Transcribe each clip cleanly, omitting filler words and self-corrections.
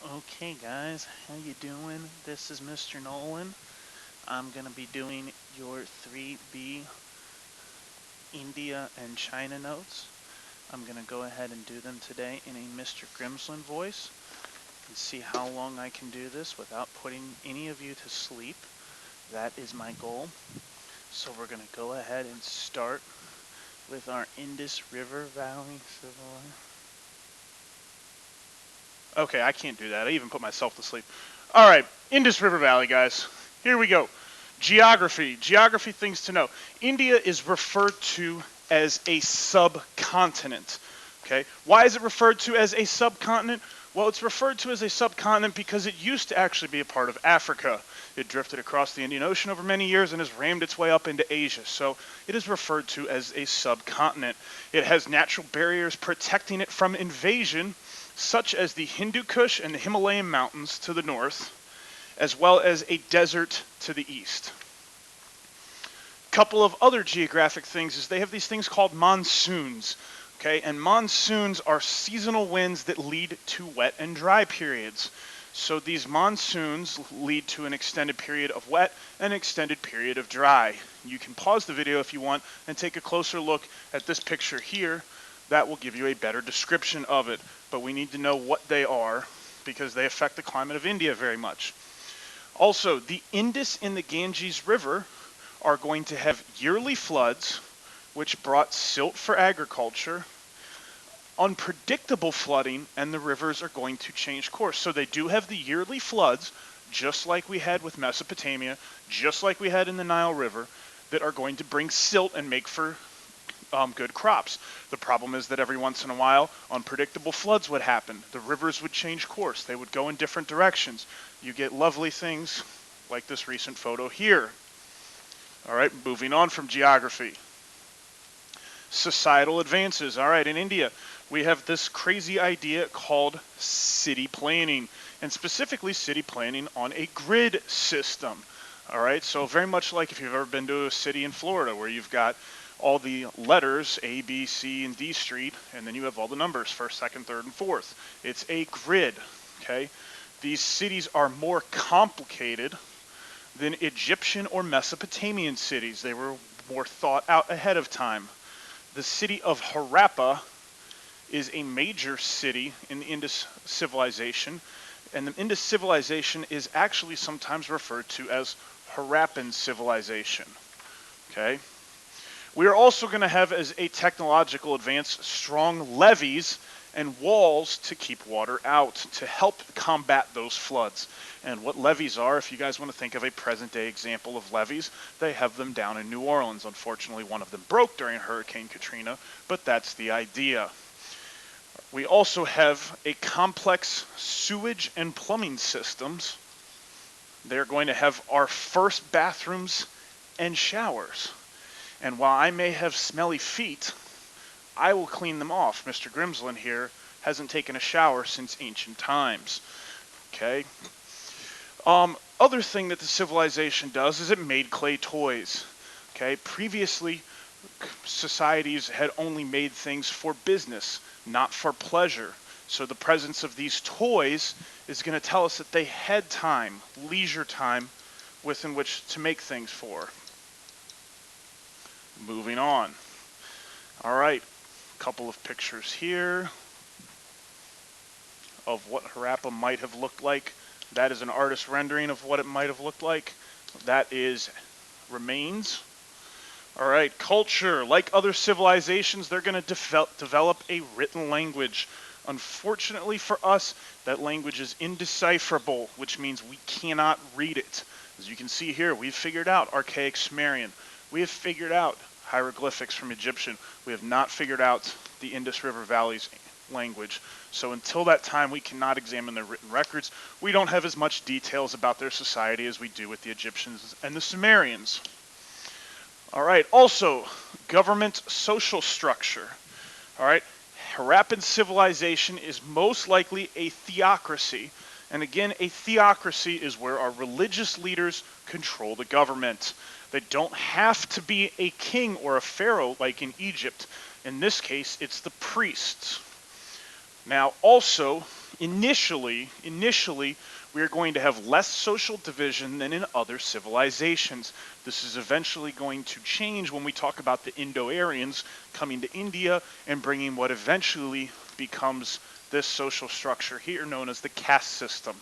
Okay guys, how you doing? This is Mr. Nolan. I'm going to be doing your 3B India and China notes. I'm going to go ahead and do them today in a Mr. Grimslin voice and see how long I can do this without putting any of you to sleep. That is my goal. So we're going to go ahead and start with our Indus River Valley Civilization. Okay, I can't do that. I even put myself to sleep. All right, Indus River Valley, guys. Here we go. Geography. Geography things to know. India is referred to as a subcontinent. Okay, why is it referred to as a subcontinent? Well, it's referred to as a subcontinent because it used to actually be a part of Africa. It drifted across the Indian Ocean over many years and has rammed its way up into Asia. So it is referred to as a subcontinent. It has natural barriers protecting it from invasion, such as the Hindu Kush and the Himalayan mountains to the north, as well as a desert to the east. Couple of other geographic things is they have these things called monsoons. Okay, and monsoons are seasonal winds that lead to wet and dry periods. So these monsoons lead to an extended period of wet and an extended period of dry. You can pause the video if you want and take a closer look at this picture here. That will give you a better description of it, but we need to know what they are because they affect the climate of India very much. Also, the Indus and the Ganges River are going to have yearly floods, which brought silt for agriculture, unpredictable flooding, and the rivers are going to change course. So they do have the yearly floods, just like we had with Mesopotamia, just like we had in the Nile River, that are going to bring silt and make for good crops. The problem is that every once in a while, unpredictable floods would happen. The rivers would change course. They would go in different directions. You get lovely things like this recent photo here. All right, moving on from geography. Societal advances. All right, in India, we have this crazy idea called city planning, and specifically city planning on a grid system. All right, so very much like if you've ever been to a city in Florida where you've got all the letters A, B, C, and D Street, and then you have all the numbers, first, second, third, and fourth. It's a grid, okay? These cities are more complicated than Egyptian or Mesopotamian cities. They were more thought out ahead of time. The city of Harappa is a major city in the Indus civilization, and the Indus civilization is actually sometimes referred to as Harappan civilization, okay? We are also going to have, as a technological advance, strong levees and walls to keep water out to help combat those floods. And what levees are, if you guys want to think of a present day example of levees, they have them down in New Orleans. Unfortunately, one of them broke during Hurricane Katrina, but that's the idea. We also have a complex sewage and plumbing systems. They're going to have our first bathrooms and showers. And while I may have smelly feet, I will clean them off. Mr. Grimslin here hasn't taken a shower since ancient times. Okay. Other thing that the civilization does is it made clay toys. Okay. Previously, societies had only made things for business, not for pleasure. So the presence of these toys is going to tell us that they had time, leisure time, within which to make things for. Moving on. All right, a couple of pictures here of what Harappa might have looked like. That is an artist rendering of what it might have looked like. That is remains. All right, culture. Like other civilizations, they're going to develop a written language. Unfortunately for us, that language is indecipherable, which means we cannot read it. As you can see here, we've figured out Archaic Sumerian. We have figured out hieroglyphics from Egyptian. We have not figured out the Indus River Valley's language. So until that time, we cannot examine their written records. We don't have as much details about their society as we do with the Egyptians and the Sumerians. All right, also, government social structure. All right, Harappan civilization is most likely a theocracy. And again, a theocracy is where our religious leaders control the government. They don't have to be a king or a pharaoh like in Egypt. In this case, it's the priests. Now, also, Initially, we are going to have less social division than in other civilizations. This is eventually going to change when we talk about the Indo-Aryans coming to India and bringing what eventually becomes this social structure here known as the caste system.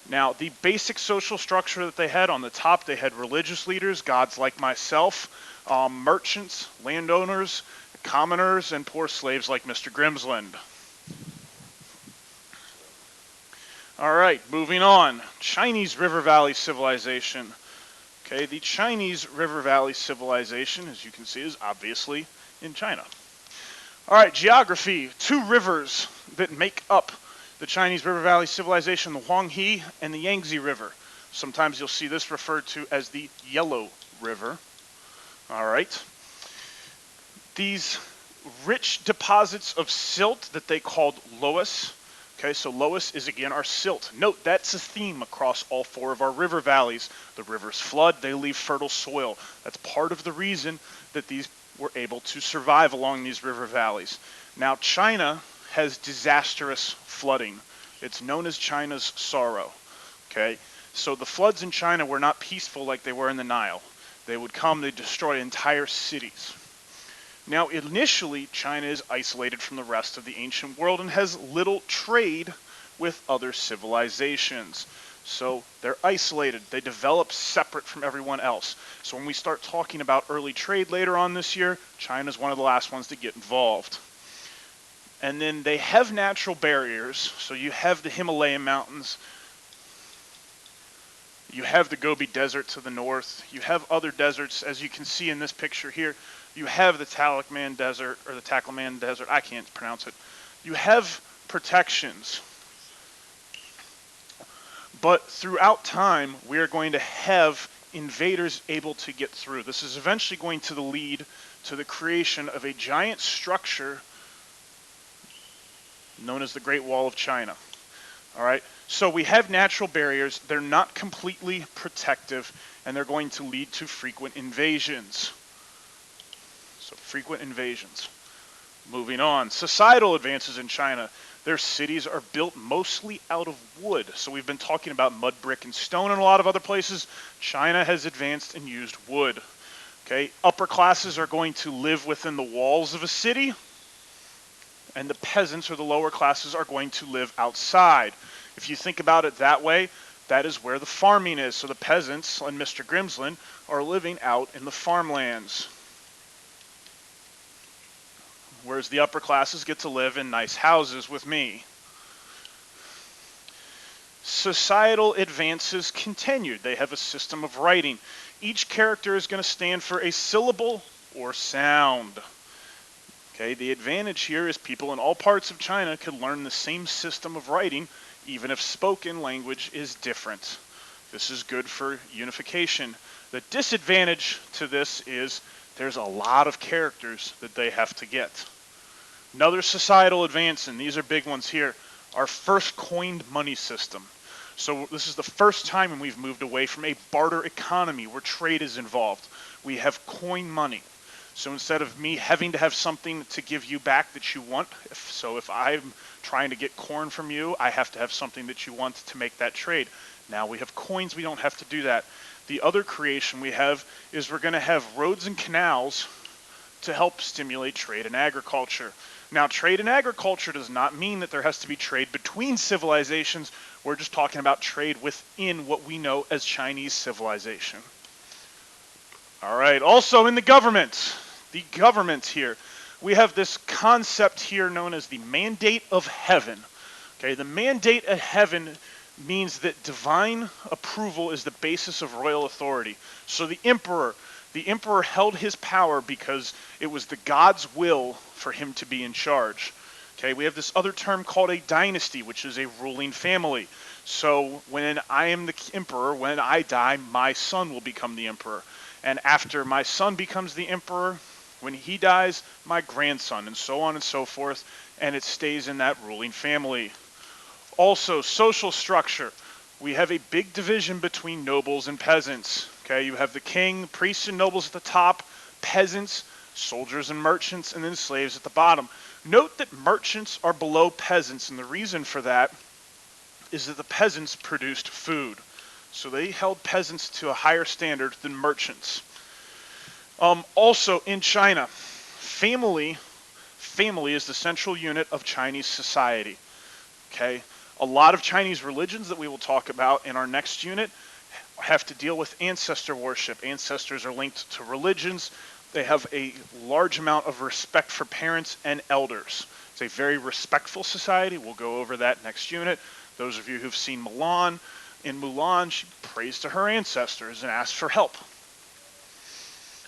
Now, the basic social structure that they had on the top, they had religious leaders, gods like myself, merchants, landowners, commoners, and poor slaves like Mr. Grimsland. All right, moving on. Chinese River Valley Civilization. Okay, the Chinese River Valley Civilization, as you can see, is obviously in China. All right, geography. Two rivers that make up the Chinese River Valley Civilization, the Huanghe and the Yangtze River. Sometimes you'll see this referred to as the Yellow River. All right. These rich deposits of silt that they called loess. Okay, so loess is again our silt. Note, that's a theme across all four of our river valleys. The rivers flood, they leave fertile soil. That's part of the reason that these were able to survive along these river valleys. Now, China has disastrous flooding. It's known as China's sorrow. Okay, so the floods in China were not peaceful like they were in the Nile. They would come, they'd destroy entire cities. Now, initially, China is isolated from the rest of the ancient world and has little trade with other civilizations. So they're isolated. They develop separate from everyone else. So when we start talking about early trade later on this year, China's one of the last ones to get involved. And then they have natural barriers. So you have the Himalayan mountains. You have the Gobi Desert to the north. You have other deserts, as you can see in this picture here. You have the Taklamakan Desert, or the Taklamakan Desert. I can't pronounce it. You have protections. But throughout time, we are going to have invaders able to get through. This is eventually going to lead to the creation of a giant structure known as the Great Wall of China. All right, so we have natural barriers. They're not completely protective, and they're going to lead to frequent invasions. So frequent invasions. Moving on, societal advances in China. Their cities are built mostly out of wood. So we've been talking about mud, brick, and stone in a lot of other places. China has advanced and used wood. Okay, upper classes are going to live within the walls of a city, and the peasants or the lower classes are going to live outside. If you think about it that way, that is where the farming is. So the peasants and Mr. Grimsland are living out in the farmlands, whereas the upper classes get to live in nice houses with me. Societal advances continued. They have a system of writing. Each character is going to stand for a syllable or sound. Okay, the advantage here is people in all parts of China could learn the same system of writing, even if spoken language is different. This is good for unification. The disadvantage to this is there's a lot of characters that they have to get. Another societal advance, and these are big ones here, our first coined money system. So this is the first time when we've moved away from a barter economy where trade is involved. We have coin money. So instead of me having to have something to give you back that you want, if I'm trying to get corn from you, I have to have something that you want to make that trade. Now we have coins, we don't have to do that. The other creation we have is we're going to have roads and canals to help stimulate trade and agriculture. Now, trade and agriculture does not mean that there has to be trade between civilizations. We're just talking about trade within what we know as Chinese civilization. All right, also in the government here, we have this concept here known as the mandate of heaven. Okay, the mandate of heaven means that divine approval is the basis of royal authority. So the emperor held his power because it was the God's will for him to be in charge. Okay, we have this other term called a dynasty, which is a ruling family. So when I am the emperor, when I die, my son will become the emperor. And after my son becomes the emperor, when he dies, my grandson, and so on and so forth, and it stays in that ruling family. Also, social structure. We have a big division between nobles and peasants. Okay, you have the king, priests and nobles at the top, peasants, soldiers and merchants, and then slaves at the bottom. Note that merchants are below peasants, and the reason for that is that the peasants produced food. So they held peasants to a higher standard than merchants. Also in China, family is the central unit of Chinese society. Okay? A lot of Chinese religions that we will talk about in our next unit have to deal with ancestor worship. Ancestors are linked to religions. They have a large amount of respect for parents and elders. It's a very respectful society. We'll go over that next unit. Those of you who've seen Mulan, in Mulan, she prays to her ancestors and asks for help.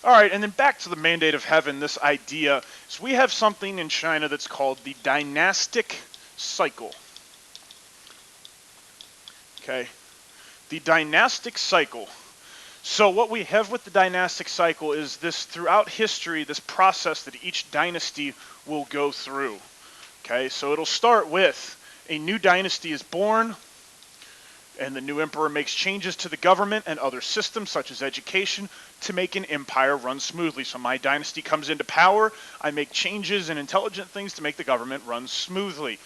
All right, and then back to the mandate of heaven, this idea is we have something in China that's called the dynastic cycle. Okay, the dynastic cycle. So what we have with the dynastic cycle is this throughout history, this process that each dynasty will go through. Okay, so it'll start with a new dynasty is born, and the new emperor makes changes to the government and other systems such as education to make an empire run smoothly. So my dynasty comes into power, I make changes and intelligent things to make the government run smoothly.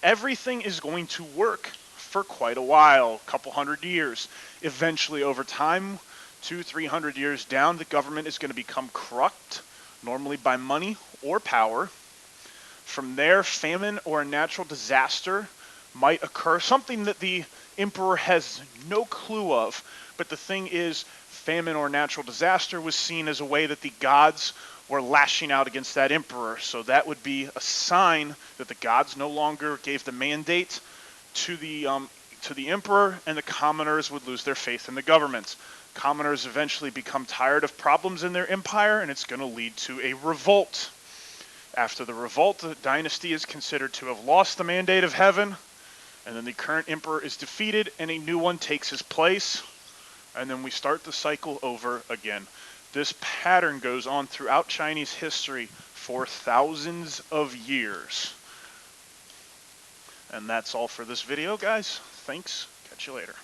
Everything is going to work for quite a while, a couple hundred years. Eventually, over time, 200-300 years down, the government is going to become corrupt, normally by money or power. From there, famine or a natural disaster might occur, something that the emperor has no clue of. But the thing is, famine or natural disaster was seen as a way that the gods were lashing out against that emperor. So that would be a sign that the gods no longer gave the mandate to the emperor, and the commoners would lose their faith in the government. Commoners eventually become tired of problems in their empire, and it's going to lead to a revolt. After the revolt, the dynasty is considered to have lost the mandate of heaven, and then the current emperor is defeated, and a new one takes his place, and then we start the cycle over again. This pattern goes on throughout Chinese history for thousands of years. And that's all for this video, guys. Thanks. Catch you later.